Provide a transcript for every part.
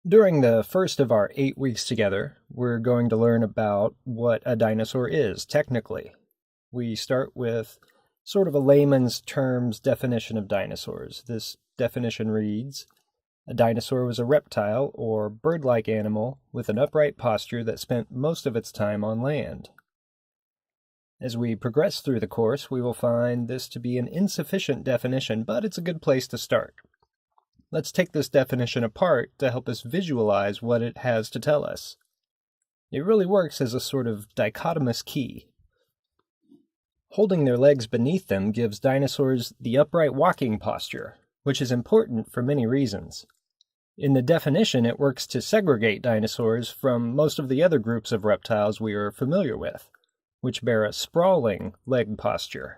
During the first of our 8 weeks together, we're going to learn about what a dinosaur is, technically. We start with sort of a layman's terms definition of dinosaurs. This definition reads, a dinosaur was a reptile or bird-like animal with an upright posture that spent most of its time on land. As we progress through the course, we will find this to be an insufficient definition, but it's a good place to start. Let's take this definition apart to help us visualize what it has to tell us. It really works as a sort of dichotomous key. Holding their legs beneath them gives dinosaurs the upright walking posture, which is important for many reasons. In the definition, it works to segregate dinosaurs from most of the other groups of reptiles we are familiar with, which bear a sprawling leg posture.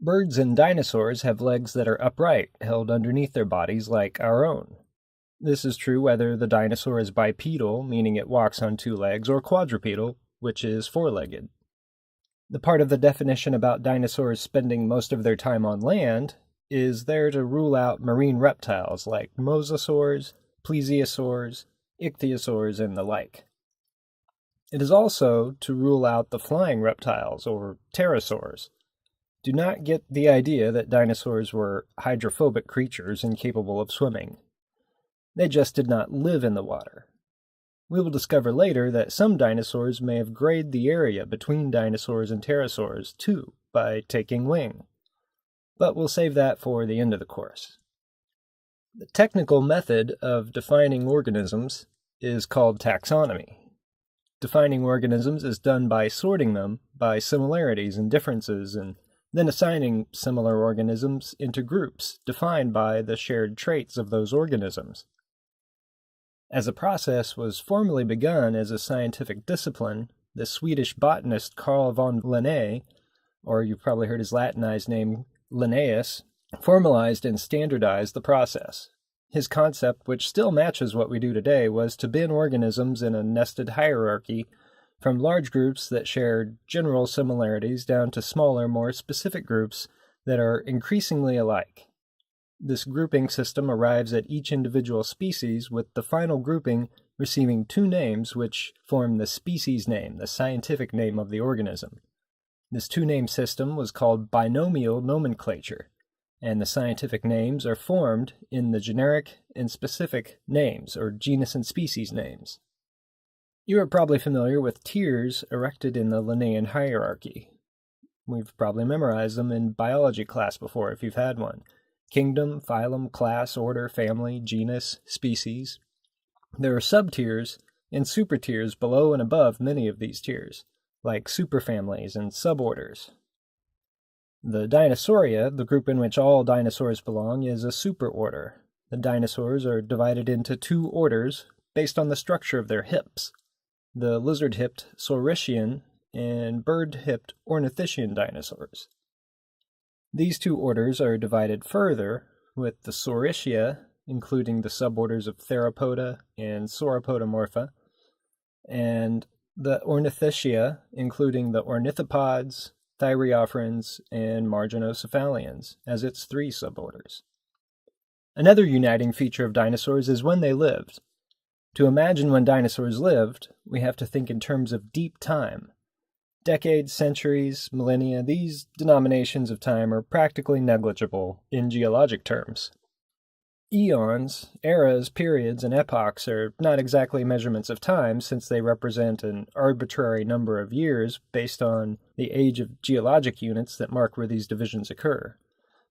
Birds and dinosaurs have legs that are upright, held underneath their bodies like our own. This is true whether the dinosaur is bipedal, meaning it walks on 2 legs, or quadrupedal, which is 4-legged. The part of the definition about dinosaurs spending most of their time on land is there to rule out marine reptiles like mosasaurs, plesiosaurs, ichthyosaurs, and the like. It is also to rule out the flying reptiles, or pterosaurs. Do not get the idea that dinosaurs were hydrophobic creatures incapable of swimming. They just did not live in the water. We will discover later that some dinosaurs may have grayed the area between dinosaurs and pterosaurs, too, by taking wing. But we'll save that for the end of the course. The technical method of defining organisms is called taxonomy. Defining organisms is done by sorting them by similarities and differences and then assigning similar organisms into groups defined by the shared traits of those organisms. As the process was formally begun as a scientific discipline, the Swedish botanist Carl von Linné, or you've probably heard his Latinized name Linnaeus, formalized and standardized the process. His concept, which still matches what we do today, was to bin organisms in a nested hierarchy from large groups that shared general similarities down to smaller, more specific groups that are increasingly alike. This grouping system arrives at each individual species, with the final grouping receiving 2 names which form the species name, the scientific name of the organism. This 2-name system was called Binomial Nomenclature, and the scientific names are formed in the generic and specific names, or genus and species names. You are probably familiar with tiers erected in the Linnaean hierarchy. We've probably memorized them in biology class before if you've had one. Kingdom, phylum, class, order, family, genus, species. There are subtiers and supertiers below and above many of these tiers, like superfamilies and suborders. The Dinosauria, the group in which all dinosaurs belong, is a superorder. The dinosaurs are divided into 2 orders based on the structure of their hips. The lizard-hipped Saurischian and bird-hipped Ornithischian dinosaurs. These 2 orders are divided further, with the Saurischia, including the suborders of Theropoda and Sauropodomorpha, and the Ornithischia, including the ornithopods, Thyreophorans, and Marginocephalians, as its 3 suborders. Another uniting feature of dinosaurs is when they lived. To imagine when dinosaurs lived, we have to think in terms of deep time. Decades, centuries, millennia, these denominations of time are practically negligible in geologic terms. Eons, eras, periods, and epochs are not exactly measurements of time, since they represent an arbitrary number of years based on the age of geologic units that mark where these divisions occur.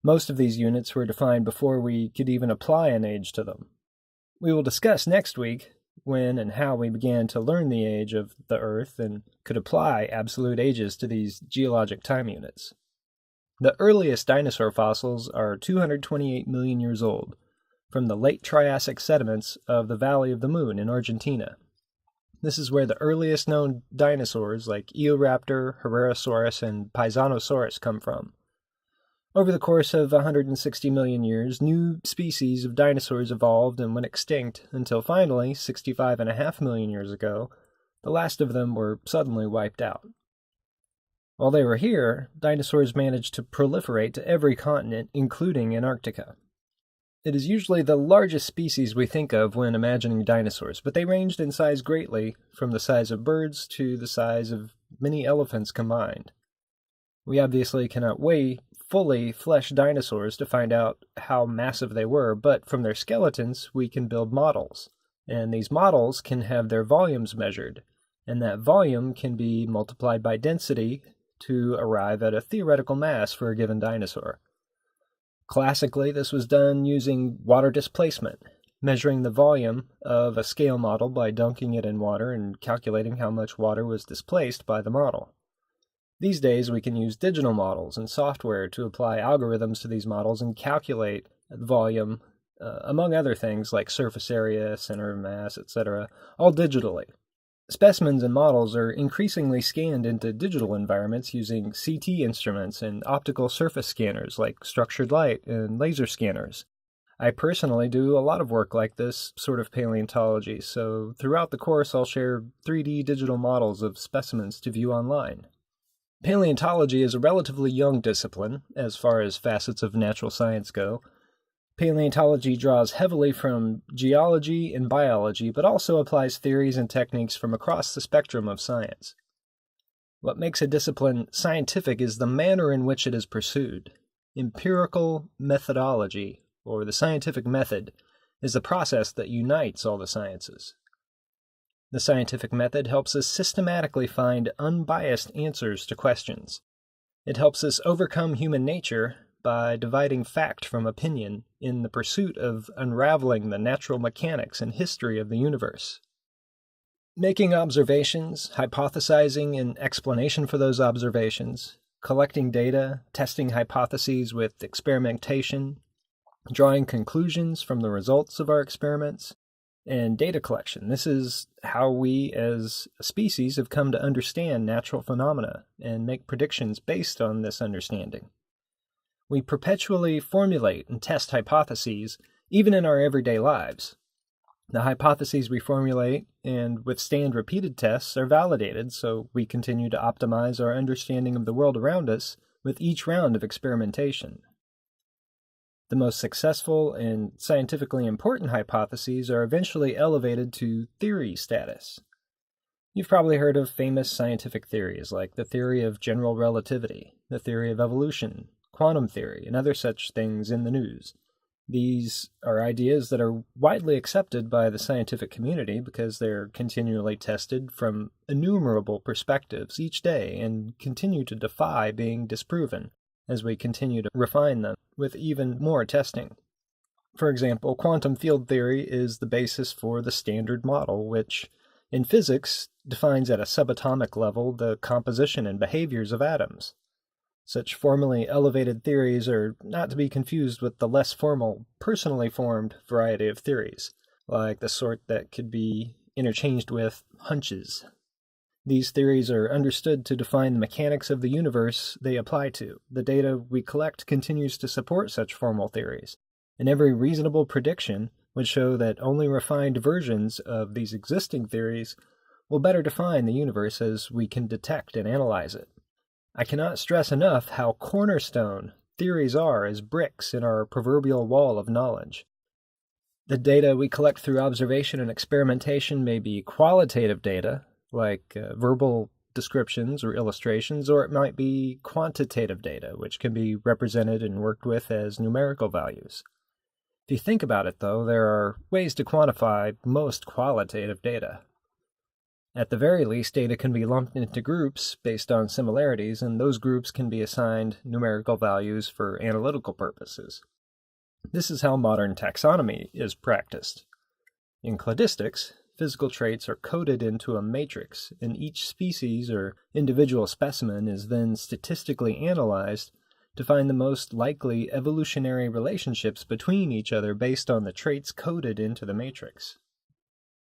Most of these units were defined before we could even apply an age to them. We will discuss next week when and how we began to learn the age of the Earth and could apply absolute ages to these geologic time units. The earliest dinosaur fossils are 228 million years old, from the late Triassic sediments of the Valley of the Moon in Argentina. This is where the earliest known dinosaurs like Eoraptor, Herrerasaurus, and Paisanosaurus come from. Over the course of 160 million years, new species of dinosaurs evolved and went extinct until finally, 65.5 million years ago, the last of them were suddenly wiped out. While they were here, dinosaurs managed to proliferate to every continent, including Antarctica. It is usually the largest species we think of when imagining dinosaurs, but they ranged in size greatly, from the size of birds to the size of many elephants combined. We obviously cannot weigh fully fleshed dinosaurs to find out how massive they were, but from their skeletons we can build models, and these models can have their volumes measured, and that volume can be multiplied by density to arrive at a theoretical mass for a given dinosaur. Classically, this was done using water displacement, measuring the volume of a scale model by dunking it in water and calculating how much water was displaced by the model. These days, we can use digital models and software to apply algorithms to these models and calculate the volume, among other things like surface area, center of mass, etc., all digitally. Specimens and models are increasingly scanned into digital environments using CT instruments and optical surface scanners like structured light and laser scanners. I personally do a lot of work like this sort of paleontology, so throughout the course I'll share 3D digital models of specimens to view online. Paleontology is a relatively young discipline as far as facets of natural science go. Paleontology draws heavily from geology and biology, but also applies theories and techniques from across the spectrum of science. What makes a discipline scientific is the manner in which it is pursued. Empirical methodology, or the scientific method, is the process that unites all the sciences. The scientific method helps us systematically find unbiased answers to questions. It helps us overcome human nature by dividing fact from opinion in the pursuit of unraveling the natural mechanics and history of the universe. Making observations, hypothesizing an explanation for those observations, collecting data, testing hypotheses with experimentation, drawing conclusions from the results of our experiments, and data collection. This is how we as a species have come to understand natural phenomena and make predictions based on this understanding. We perpetually formulate and test hypotheses, even in our everyday lives. The hypotheses we formulate and withstand repeated tests are validated, so we continue to optimize our understanding of the world around us with each round of experimentation. The most successful and scientifically important hypotheses are eventually elevated to theory status. You've probably heard of famous scientific theories like the theory of general relativity, the theory of evolution, quantum theory, and other such things in the news. These are ideas that are widely accepted by the scientific community because they're continually tested from innumerable perspectives each day and continue to defy being disproven as we continue to refine them with even more testing. For example, quantum field theory is the basis for the Standard Model, which, in physics, defines at a subatomic level the composition and behaviors of atoms. Such formally elevated theories are not to be confused with the less formal, personally formed variety of theories, like the sort that could be interchanged with hunches. These theories are understood to define the mechanics of the universe they apply to. The data we collect continues to support such formal theories, and every reasonable prediction would show that only refined versions of these existing theories will better define the universe as we can detect and analyze it. I cannot stress enough how cornerstone theories are as bricks in our proverbial wall of knowledge. The data we collect through observation and experimentation may be qualitative data, like verbal descriptions or illustrations, or it might be quantitative data, which can be represented and worked with as numerical values. If you think about it, though, there are ways to quantify most qualitative data. At the very least, data can be lumped into groups based on similarities, and those groups can be assigned numerical values for analytical purposes. This is how modern taxonomy is practiced. In cladistics, physical traits are coded into a matrix, and each species or individual specimen is then statistically analyzed to find the most likely evolutionary relationships between each other based on the traits coded into the matrix.